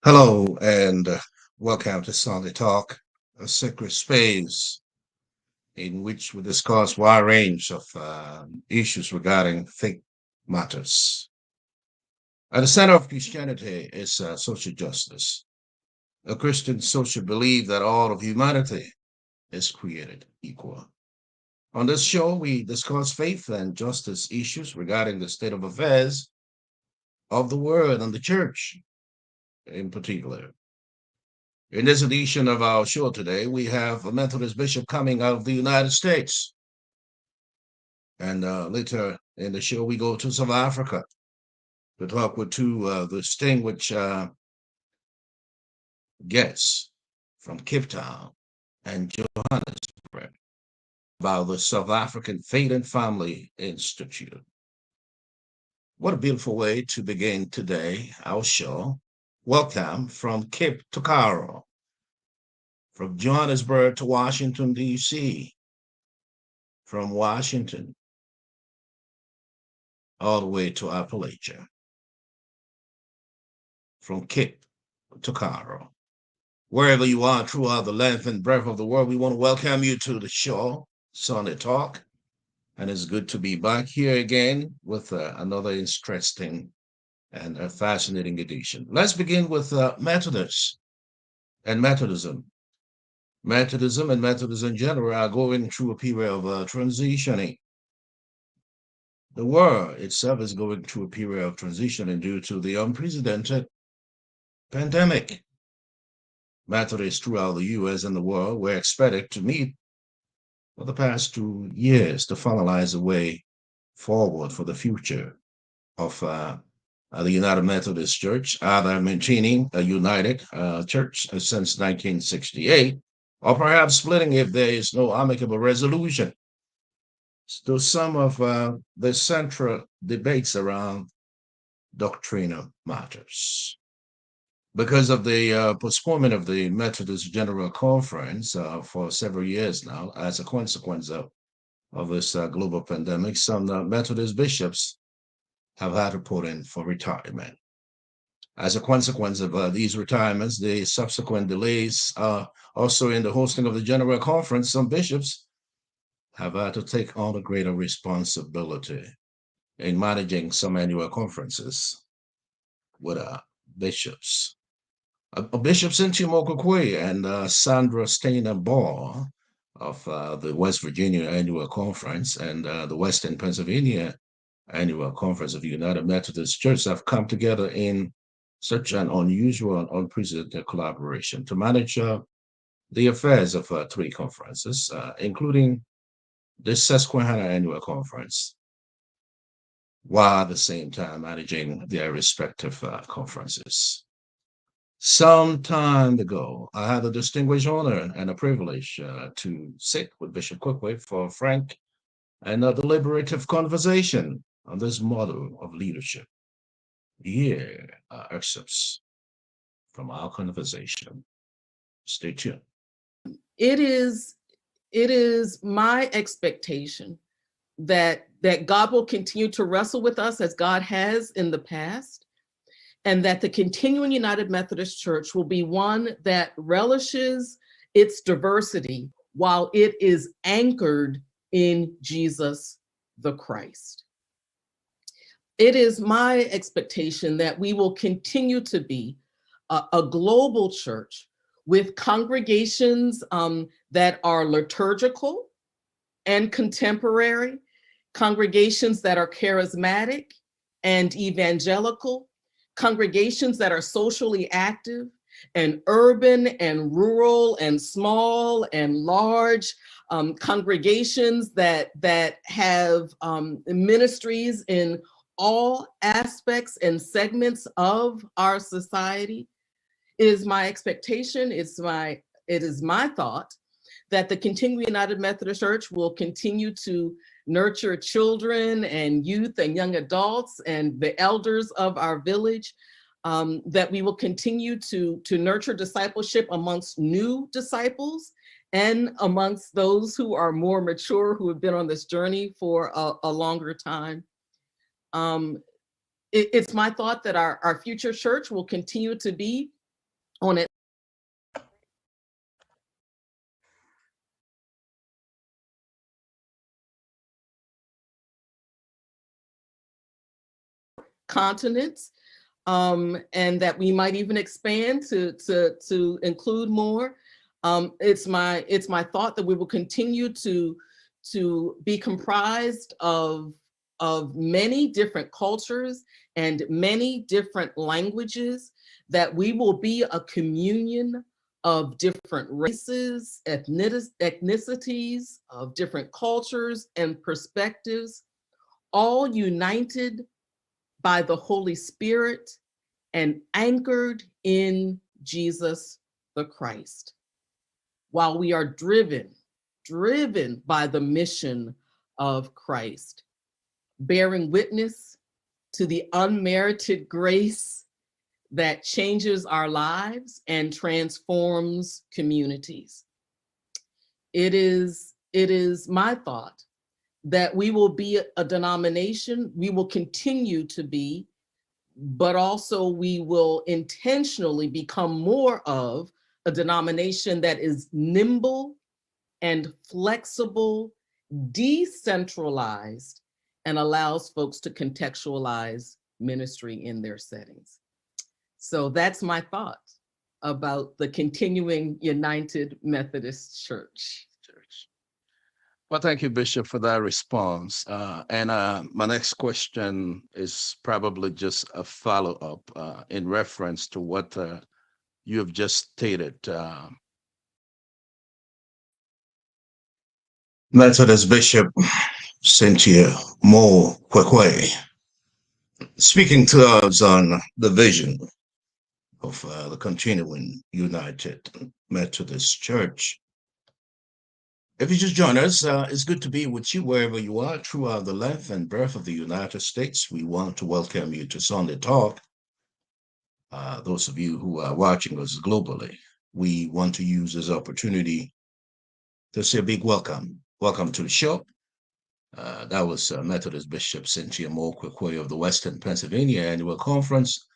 Hello and welcome to Sunday Talk, a sacred space in which we discuss wide range of issues regarding faith matters. At the center of Christianity is social justice. A Christian social belief that all of humanity is created equal. On this show, we discuss faith and justice issues regarding the state of affairs of the world and the church in particular. In this edition of our show today, we have a Methodist bishop coming out of the United States. And later in the show, we go to South Africa to talk with two distinguished guests from Cape Town and Johannesburg about the South African Faith and Family Institute. What a beautiful way to begin today, our show. Welcome from Cape to Cairo, from Johannesburg to Washington, D.C., from Washington all the way to Appalachia, from Cape to Cairo. Wherever you are throughout the length and breadth of the world, we want to welcome you to the show, Sunday Talk. And it's good to be back here again with another interesting and a fascinating edition. Let's begin with Methodists and Methodism. Methodism and Methodism in general are going through a period of transitioning. The world itself is going through a period of transitioning due to the unprecedented pandemic. Methodists throughout the U.S. and the world were expected to meet for the past 2 years to finalize a way forward for the future of the United Methodist Church, either maintaining a united church since 1968, or perhaps splitting if there is no amicable resolution to some of the central debates around doctrinal matters. Because of the postponement of the Methodist General Conference for several years now, as a consequence of this global pandemic, some Methodist bishops have had to put in for retirement. As a consequence of these retirements, the subsequent delays also in the hosting of the General Conference, some bishops have had to take on a greater responsibility in managing some annual conferences with bishops. Bishop Cynthia Moore-Koikoi and Sandra Stainer-Ball of the West Virginia Annual Conference and the Western Pennsylvania Annual Conference of the United Methodist Church have come together in such an unusual and unprecedented collaboration to manage the affairs of 3 conferences, including the Susquehanna Annual Conference, while at the same time managing their respective conferences. Some time ago, I had the distinguished honor and a privilege to sit with Bishop Koikoi for a frank and a deliberative conversation on this model of leadership. Here are excerpts from our conversation. Stay tuned. It is my expectation that God will continue to wrestle with us as God has in the past, and that the continuing United Methodist Church will be one that relishes its diversity while it is anchored in Jesus the Christ. It is my expectation that we will continue to be a global church with congregations that are liturgical and contemporary, congregations that are charismatic and evangelical, congregations that are socially active and urban and rural and small and large, congregations that have ministries in all aspects and segments of our society. It is my expectation, it is my thought that the continuing United Methodist Church will continue to nurture children and youth and young adults and the elders of our village, that we will continue to nurture discipleship amongst new disciples and amongst those who are more mature, who have been on this journey for a longer time. It's my thought that our future church will continue to be on it. Continents, and that we might even expand to include more. It's my thought that we will continue to be comprised of many different cultures and many different languages, that we will be a communion of different races, ethnicities, of different cultures and perspectives, all united by the Holy Spirit and anchored in Jesus the Christ. While we are driven by the mission of Christ, bearing witness to the unmerited grace that changes our lives and transforms communities. It is my thought that we will be a denomination, we will continue to be, but also we will intentionally become more of a denomination that is nimble and flexible, decentralized, and allows folks to contextualize ministry in their settings. So that's my thought about the continuing United Methodist Church. Well, thank you, Bishop, for that response. And my next question is probably just a follow-up in reference to what you have just stated. Methodist Bishop Cynthia Moore-Koikoi, speaking to us on the vision of the continuing United Methodist Church. If you just join us, it's good to be with you wherever you are throughout the length and breadth of the United States. We want to welcome you to Sunday Talk. Those of you who are watching us globally, we want to use this opportunity to say a big welcome. Welcome to the show. That was Methodist Bishop Cynthia Moore-Koikoi of the Western Pennsylvania Annual Conference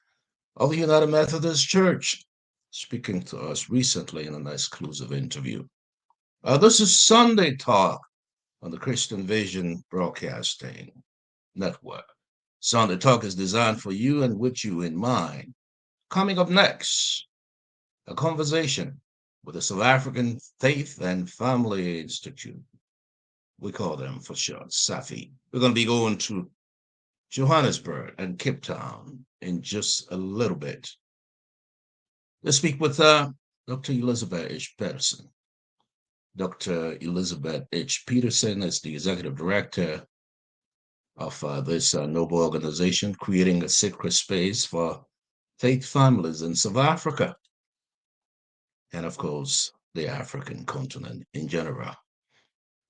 of the United Methodist Church, speaking to us recently in an exclusive interview. This is Sunday Talk on the Christian Vision Broadcasting Network. Sunday Talk is designed for you and with you in mind. Coming up next, a conversation with the South African Faith and Family Institute. We call them for short, SAFFI. We're going to be going to Johannesburg and Cape Town in just a little bit. Let's speak with Dr. Elizabeth H. Petersen. Dr. Elizabeth H. Petersen is the executive director of this noble organization, creating a sacred space for faith families in South Africa, and of course, the African continent in general.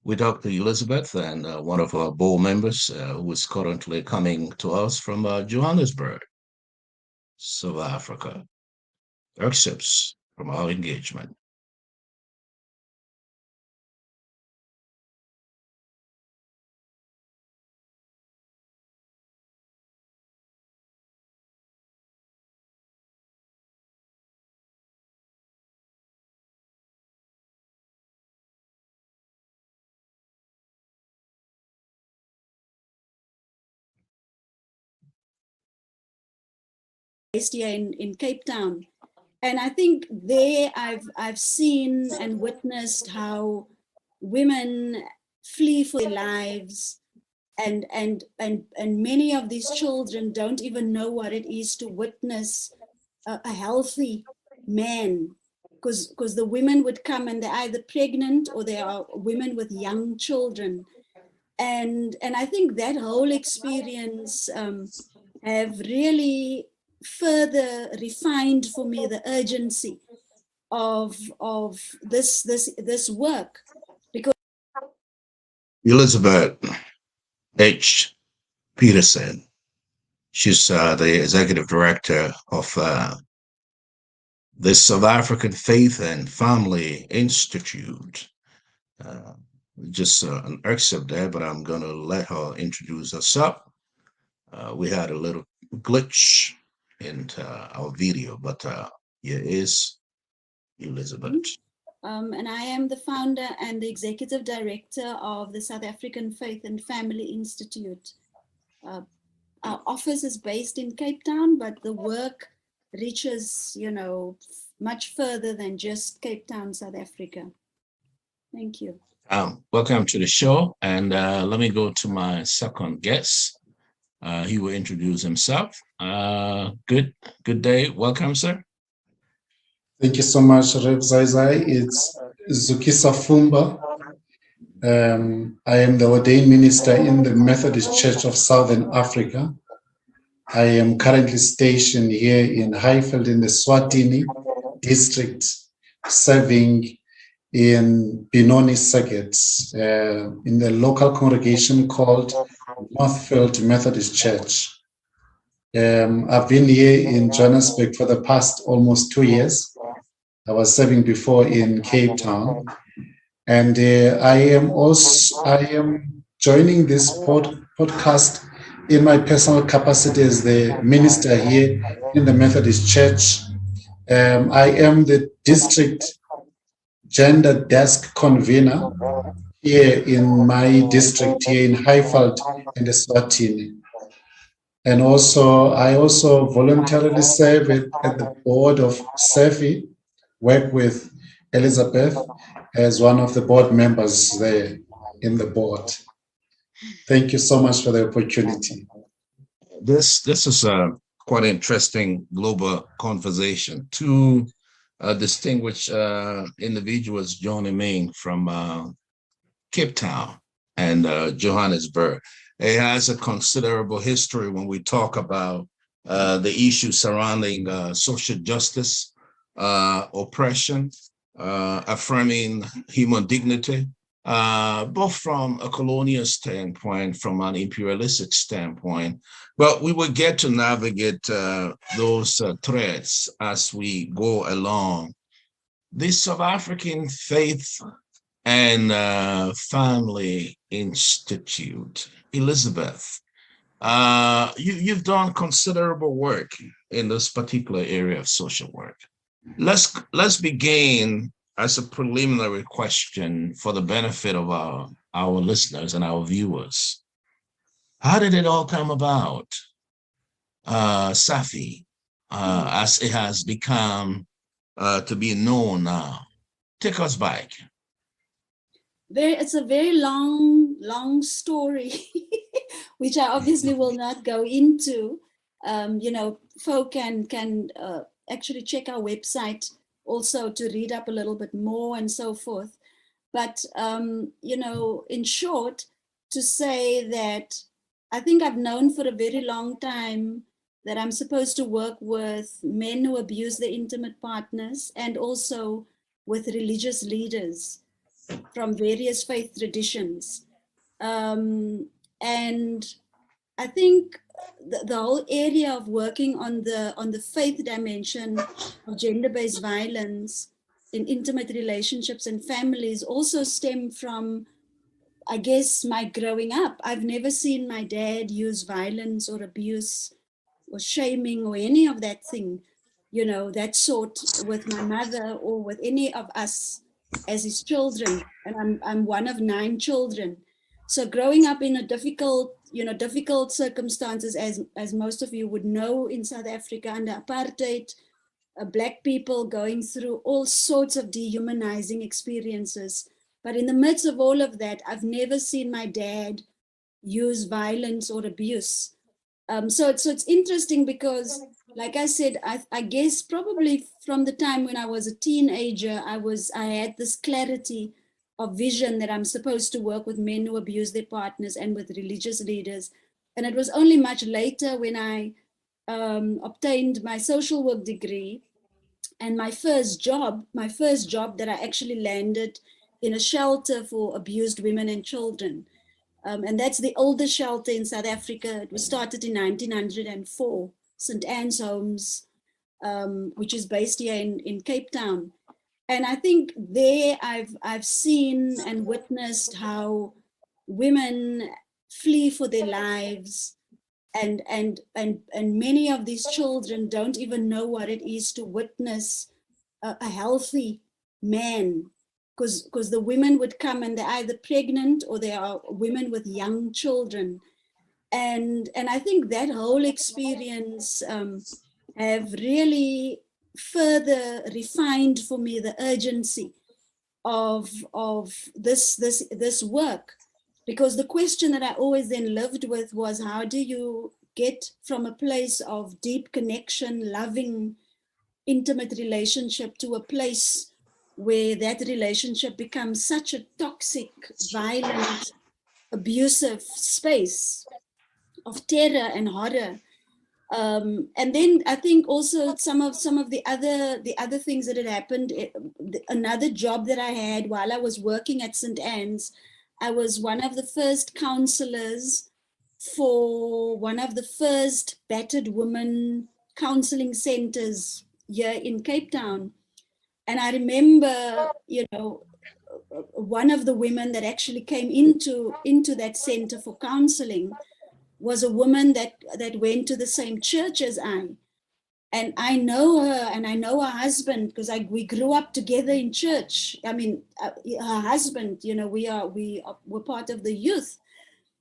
With Dr. Elizabeth and one of our board members who is currently coming to us from Johannesburg, South Africa. Excerpts from our engagement. Here in Cape Town. And I think there I've seen and witnessed how women flee for their lives, and many of these children don't even know what it is to witness a healthy man, because the women would come and they're either pregnant or they are women with young children. And I think that whole experience have really further refined for me the urgency of this work. Because Elizabeth H. Petersen, she's the executive director of the South African Faith and Family Institute. Just an excerpt there, but I'm going to let her introduce herself. We had a little glitch in our video, but Here is Elizabeth. And I am the founder and the executive director of the South African Faith and Family Institute. Our office is based in Cape Town, but the work reaches, much further than just Cape Town, South Africa. Thank you. Welcome to the show. And let me go to my second guest. He will introduce himself. Good day. Welcome, sir. Thank you so much, Rev Zaizai. It's Zukisa Fumba. I am the ordained minister in the Methodist Church of Southern Africa. I am currently stationed here in Highveld in the Swatini district, serving in Benoni Circuit, in the local congregation called Northfield Methodist Church. I've been here in Johannesburg for the past almost 2 years. I was serving before in Cape Town, and I am joining this podcast in my personal capacity as the minister here in the Methodist Church. I am the district gender desk convener here in my district here in Highveld in the Swatini. And I also voluntarily serve at the board of SAFFI, work with Elizabeth as one of the board members there in the board. Thank you so much for the opportunity. This is a quite interesting global conversation. Two distinguished individuals joining me from Cape Town and Johannesburg. It has a considerable history when we talk about the issues surrounding social justice, oppression, affirming human dignity, both from a colonial standpoint, from an imperialistic standpoint. But we will get to navigate those threads as we go along. The South African Faith and Family Institute. Elizabeth, you've done considerable work in this particular area of social work. Let's begin as a preliminary question for the benefit of our listeners and our viewers. How did it all come about? SAFFI, as it has become to be known now. Take us back. It's a very long story, which I obviously will not go into. Folk can actually check our website also to read up a little bit more and so forth. But, in short, to say that I think I've known for a very long time that I'm supposed to work with men who abuse their intimate partners and also with religious leaders from various faith traditions. And I think the whole area of working on the faith dimension of gender-based violence in intimate relationships and families also stem from, I guess, my growing up. I've never seen my dad use violence or abuse or shaming or any of that thing, that sort with my mother or with any of us as his children. And I'm one of 9 children. So growing up in a difficult circumstances, as most of you would know, in South Africa under apartheid, Black people going through all sorts of dehumanizing experiences. But in the midst of all of that, I've never seen my dad use violence or abuse. So it's interesting because, like I said, I guess probably from the time when I was a teenager, I had this clarity of vision that I'm supposed to work with men who abuse their partners and with religious leaders. And it was only much later when I obtained my social work degree and my first job that I actually landed in a shelter for abused women and children. And that's the oldest shelter in South Africa. It was started in 1904, St. Anne's Homes, which is based here in Cape Town. And I think there I've seen and witnessed how women flee for their lives and many of these children don't even know what it is to witness a healthy man, because the women would come and they're either pregnant or they are women with young children. And I think that whole experience have really further refined for me the urgency of this work. Because the question that I always then lived with was, how do you get from a place of deep connection, loving, intimate relationship to a place where that relationship becomes such a toxic, violent, abusive space of terror and horror. And then I think also some of the other things that had happened. Another job that I had while I was working at St. Anne's, I was one of the first counselors for one of the first battered women counseling centers here in Cape Town. And I remember, one of the women that actually came into that center for counseling was a woman that went to the same church as I. And I know her and I know her husband because we grew up together in church. I mean, her husband, we're part of the youth.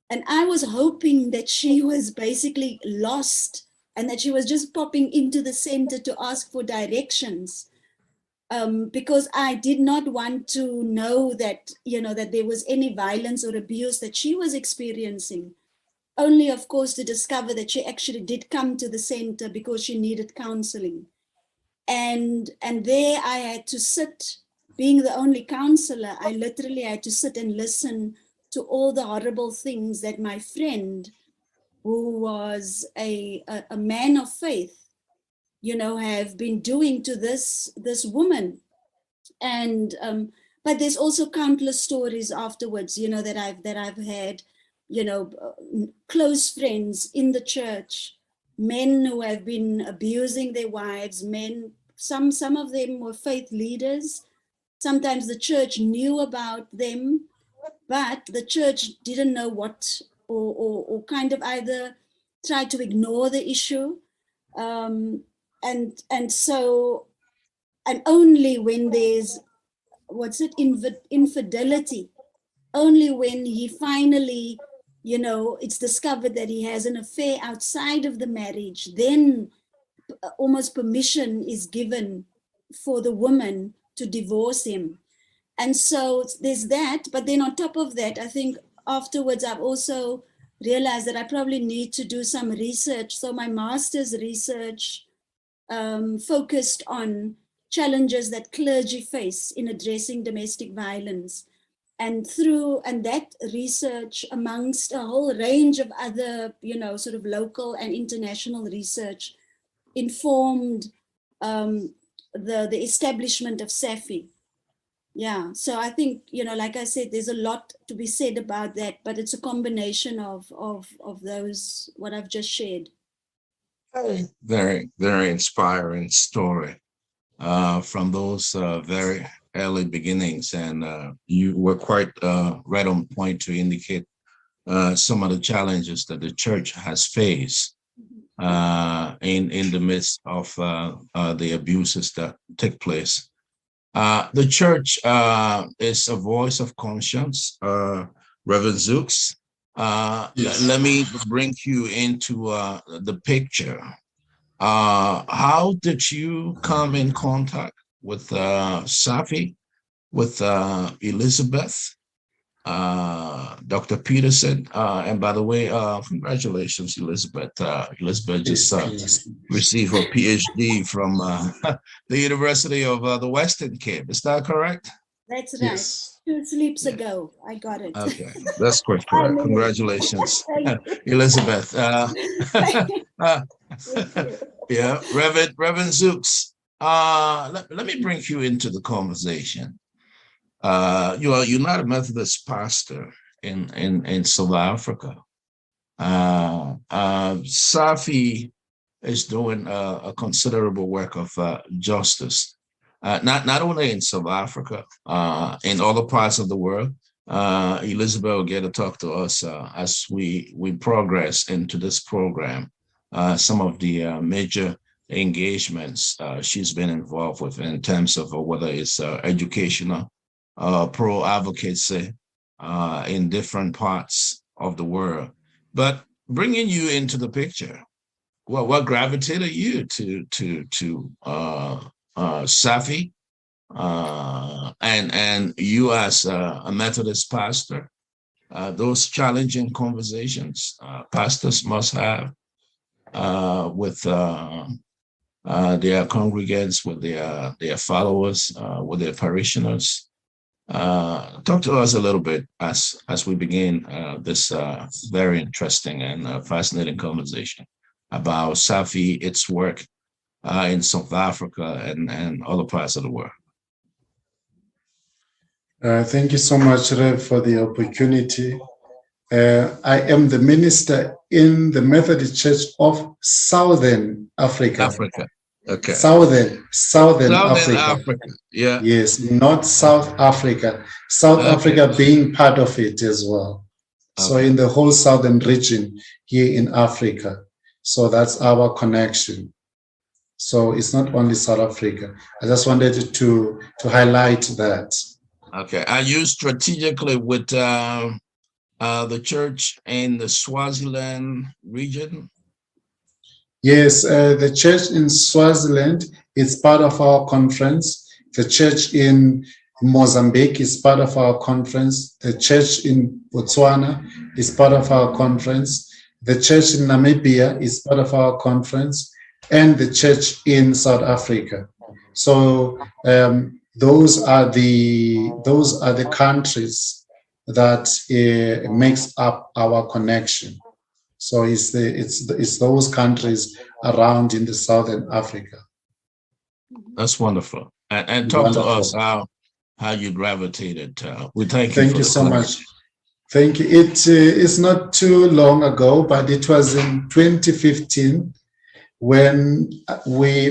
And I was hoping that she was basically lost and that she was just popping into the center to ask for directions. Because I did not want to know that, that there was any violence or abuse that she was experiencing. Only, of course, to discover that she actually did come to the center because she needed counseling. And there I had to sit, being the only counselor, I literally had to sit and listen to all the horrible things that my friend, who was a man of faith, have been doing to this woman. And but there's also countless stories afterwards, that I've had, close friends in the church, men who have been abusing their wives, men, some of them were faith leaders. Sometimes the church knew about them, but the church didn't know what, or kind of either tried to ignore the issue. And so, and only when there's, infidelity, only when he finally, it's discovered that he has an affair outside of the marriage, then almost permission is given for the woman to divorce him. And so there's that. But then on top of that, I think afterwards I've also realized that I probably need to do some research. So my master's research focused on challenges that clergy face in addressing domestic violence. And that research, amongst a whole range of other, sort of local and international research, informed the establishment of SAFFI. Yeah, so I think, like I said, there's a lot to be said about that, but it's a combination of those, what I've just shared. Very, very inspiring story from those very early beginnings. And you were quite right on point to indicate some of the challenges that the church has faced in the midst of the abuses that take place. The church is a voice of conscience. Reverend Zukes, Yes. let me bring you into the picture. How did you come in contact with SAFFI, with Elizabeth, Dr. Petersen? And by the way, congratulations, Elizabeth. Elizabeth just received her PhD from the University of the Western Cape. Is that correct? That's right. Yes. 2 sleeps ago, I got it. Okay, that's quite correct. Congratulations, Elizabeth. Yeah, Reverend Zukes. Let me bring you into the conversation. You are United Methodist pastor in South Africa. SAFFI is doing a considerable work of justice, not only in South Africa, in other parts of the world, Elizabeth will get to talk to us as we progress into this program. Some of the major engagements she's been involved with in terms of whether it's educational, pro-advocacy in different parts of the world. But bringing you into the picture, well, what gravitated you to SAFFI? And you as a Methodist pastor, those challenging conversations pastors must have with their congregants, with their followers, with their parishioners. Talk to us a little bit as we begin this very interesting and fascinating conversation about SAFFI, its work in South Africa and other parts of the world. Thank you so much, Rev, for the opportunity. I am the minister in the Methodist Church of Southern Africa. Okay. Southern Africa. Yeah. Yes, not South Africa. South Africa being part of it as well. Okay. So in the whole southern region here in Africa. So that's our connection. So it's not only South Africa. I just wanted to highlight that. Okay. Are you strategically with the church in the Swaziland region? Yes, the church in Swaziland is part of our conference. The church in Mozambique is part of our conference. The church in Botswana is part of our conference. The church in Namibia is part of our conference, and the church in South Africa. So those are the countries that makes up our connection. So it's those countries around in the Southern Africa. That's wonderful. And talk to us how you gravitated. We thank you. Thank you so much. Thank you. It is not too long ago, but it was in 2015 when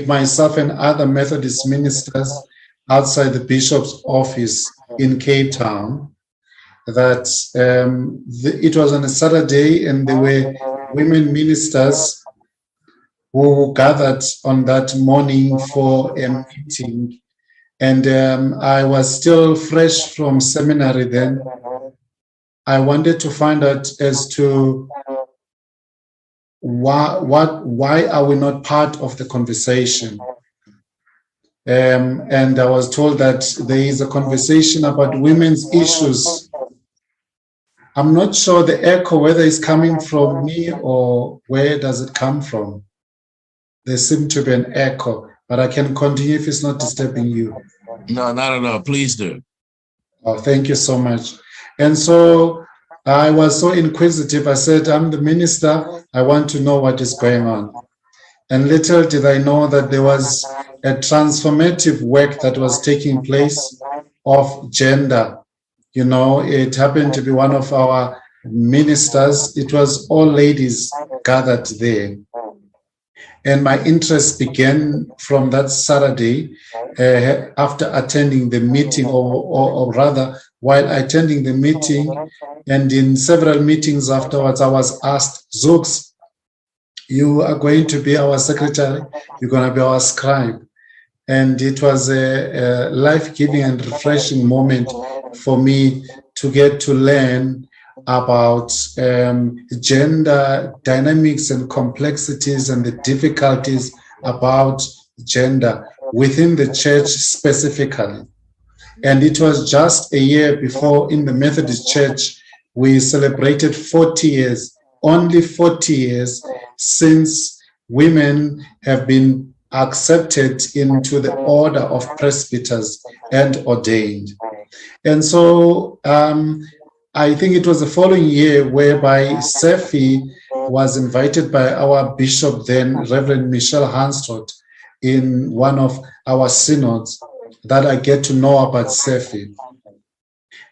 myself and other Methodist ministers outside the bishop's office in Cape Town, that it was on a Saturday and there were women ministers who gathered on that morning for a meeting. And I was still fresh from seminary then. I wanted to find out as to why are we not part of the conversation? And I was told that there is a conversation about women's issues. I'm not sure the echo, whether it's coming from me or where does it come from. There seemed to be an echo, but I can continue if it's not disturbing you. No, not at all. Please do. Oh, thank you so much. And so I was so inquisitive. I said, I'm the minister. I want to know what is going on. And little did I know that there was a transformative work that was taking place of gender. You know, it happened to be one of our ministers. It was all ladies gathered there. And my interest began from that Saturday after attending the meeting, or rather, while attending the meeting, and in several meetings afterwards, I was asked, Zooks, you are going to be our secretary, you're going to be our scribe. And it was a life-giving and refreshing moment for me to get to learn about gender dynamics and complexities and the difficulties about gender within the church specifically. And it was just a year before in the Methodist Church, we celebrated 40 years, only 40 years since women have been accepted into the order of presbyters and ordained. And so I think it was the following year whereby SAFFI was invited by our bishop then, Reverend Michelle Hanstott, in one of our synods that I get to know about SAFFI.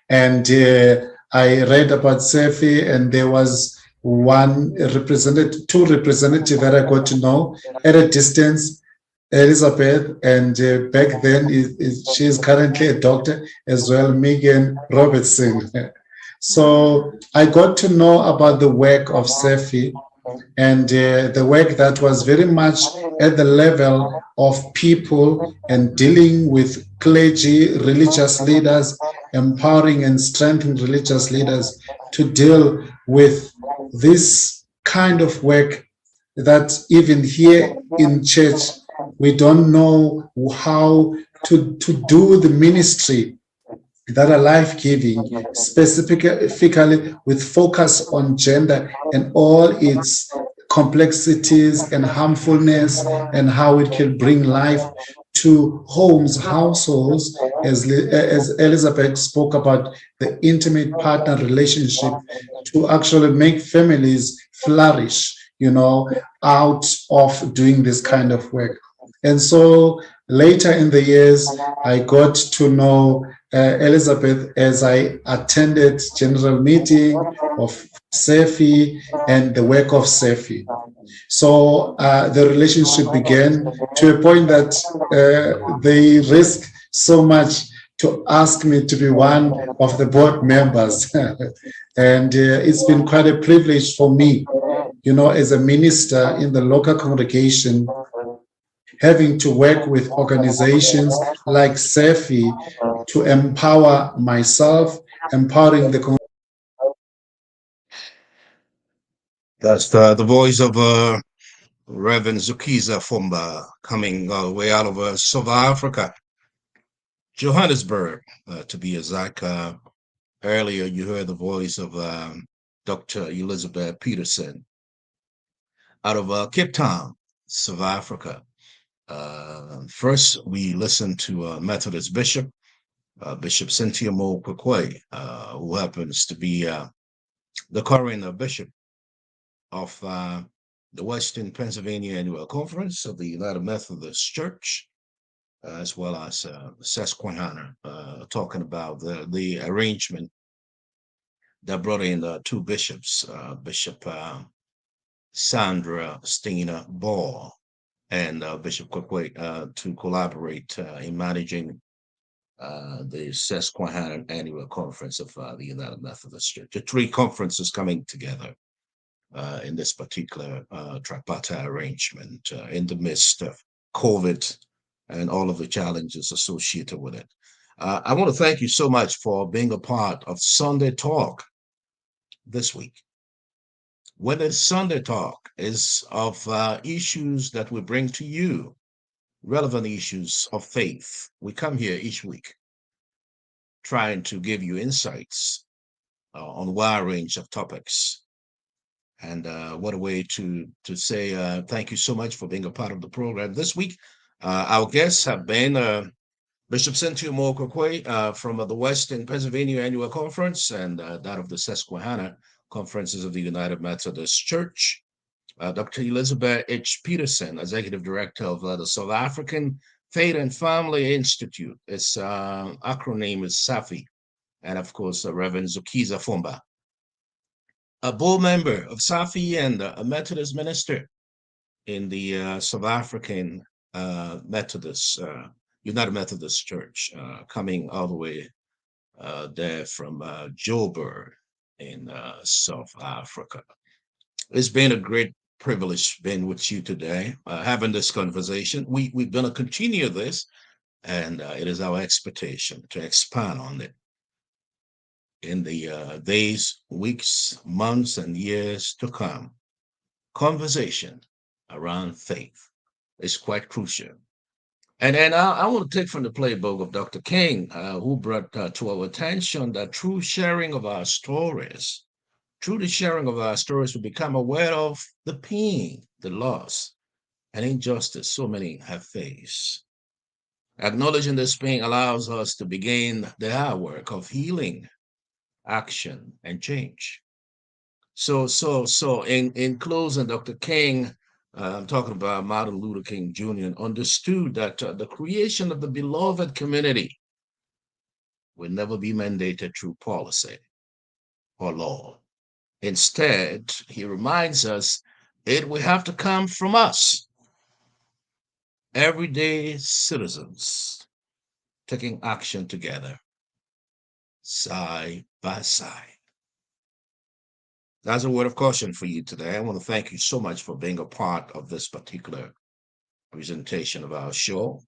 And I read about SAFFI, and there was two representatives that I got to know at a distance. Elizabeth, and back then she is currently a doctor as well, Megan Robertson. So I got to know about the work of SAFFI and the work that was very much at the level of people and dealing with clergy, religious leaders, empowering and strengthening religious leaders to deal with this kind of work that even here in church, we don't know how to do the ministry that are life-giving, specifically with focus on gender and all its complexities and harmfulness and how it can bring life to homes, households, as Elizabeth spoke about the intimate partner relationship to actually make families flourish, out of doing this kind of work. And so later in the years, I got to know Elizabeth as I attended general meeting of SAFFI and the work of SAFFI. So the relationship began to a point that they risked so much to ask me to be one of the board members. And it's been quite a privilege for me, as a minister in the local congregation, having to work with organizations like SAFFI to empower myself, empowering the community. That's the voice of Reverend Zukisa Fumba, coming all the way out of South Africa, Johannesburg, to be exact. Earlier, you heard the voice of Dr. Elizabeth Petersen out of Cape Town, South Africa. First, we listened to Methodist Bishop, Bishop Cynthia Moore-Koikoi, who happens to be the current bishop of the Western Pennsylvania Annual Conference of the United Methodist Church, as well as Susquehanna, talking about the arrangement that brought in two bishops, Bishop Sandra Stina Ball and Bishop Koikoi, to collaborate in managing the Susquehanna Annual Conference of the United Methodist Church. The three conferences coming together in this particular tripartite arrangement in the midst of COVID and all of the challenges associated with it. I want to thank you so much for being a part of Sunday Talk this week. When it's Sunday Talk is of issues that we bring to you, relevant issues of faith. We come here each week trying to give you insights on a wide range of topics. And what a way to say thank you so much for being a part of the program this week. Our guests have been Bishop Cynthia Moore-Koikoi from the Western Pennsylvania Annual Conference and that of the Susquehanna Conferences of the United Methodist Church. Dr. Elizabeth H. Petersen, Executive Director of the South African Faith and Family Institute. Its acronym is SAFFI. And of course, Reverend Zukisa Fumba, a board member of SAFFI and a Methodist minister in the South African Methodist, United Methodist Church, coming all the way there from Joburg in South Africa. It's been a great privilege being with you today, having this conversation. We're going to continue this, and it is our expectation to expand on it in the days, weeks, months, and years to come. Conversation around faith is quite crucial. And then I want to take from the playbook of Dr. King, who brought to our attention that through sharing of our stories, through the sharing of our stories, we become aware of the pain, the loss, and injustice so many have faced. Acknowledging this pain allows us to begin the hard work of healing, action, and change. So in closing, Dr. King, I'm talking about Martin Luther King Jr., understood that the creation of the beloved community will never be mandated through policy or law. Instead, he reminds us it will have to come from us. everyday citizens taking action together, side by side. That's a word of caution for you today. I want to thank you so much for being a part of this particular presentation of our show.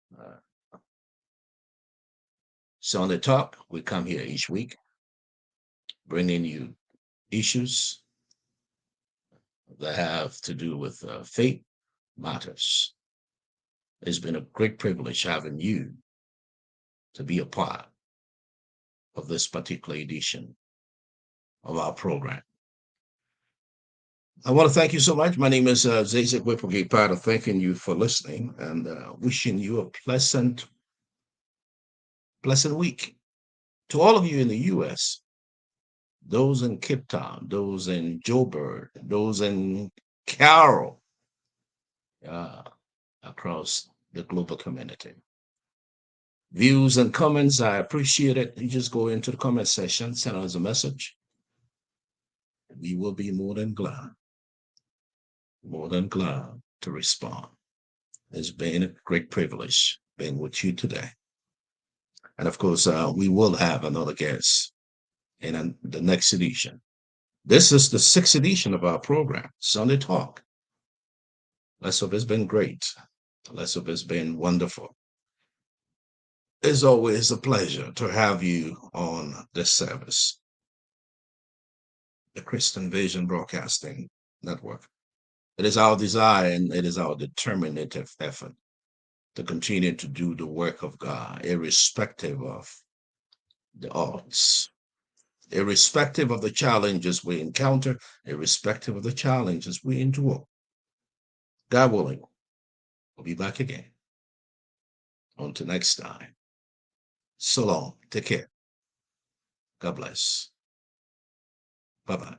Sunday Talk, we come here each week, bringing you issues that have to do with faith matters. It's been a great privilege having you to be a part of this particular edition of our program. I want to thank you so much. My name is Zukisa Fumba, thanking you for listening and wishing you a pleasant week. To all of you in the U.S., those in Cape Town, those in Joburg, those in Carroll, across the global community. Views and comments, I appreciate it. You just go into the comment section, send us a message. We will be more than glad to respond. It's been a great privilege being with you today. And of course, we will have another guest in the next edition. This is the 6th edition of our program, Sunday Talk. Let's hope it's been great. Let's hope it's been wonderful. It's always a pleasure to have you on this service, the Christian Vision Broadcasting Network. It is our desire and it is our determinative effort to continue to do the work of God, irrespective of the odds, irrespective of the challenges we encounter, irrespective of the challenges we endure. God willing, we'll be back again. Until next time. So long. Take care. God bless. Bye-bye.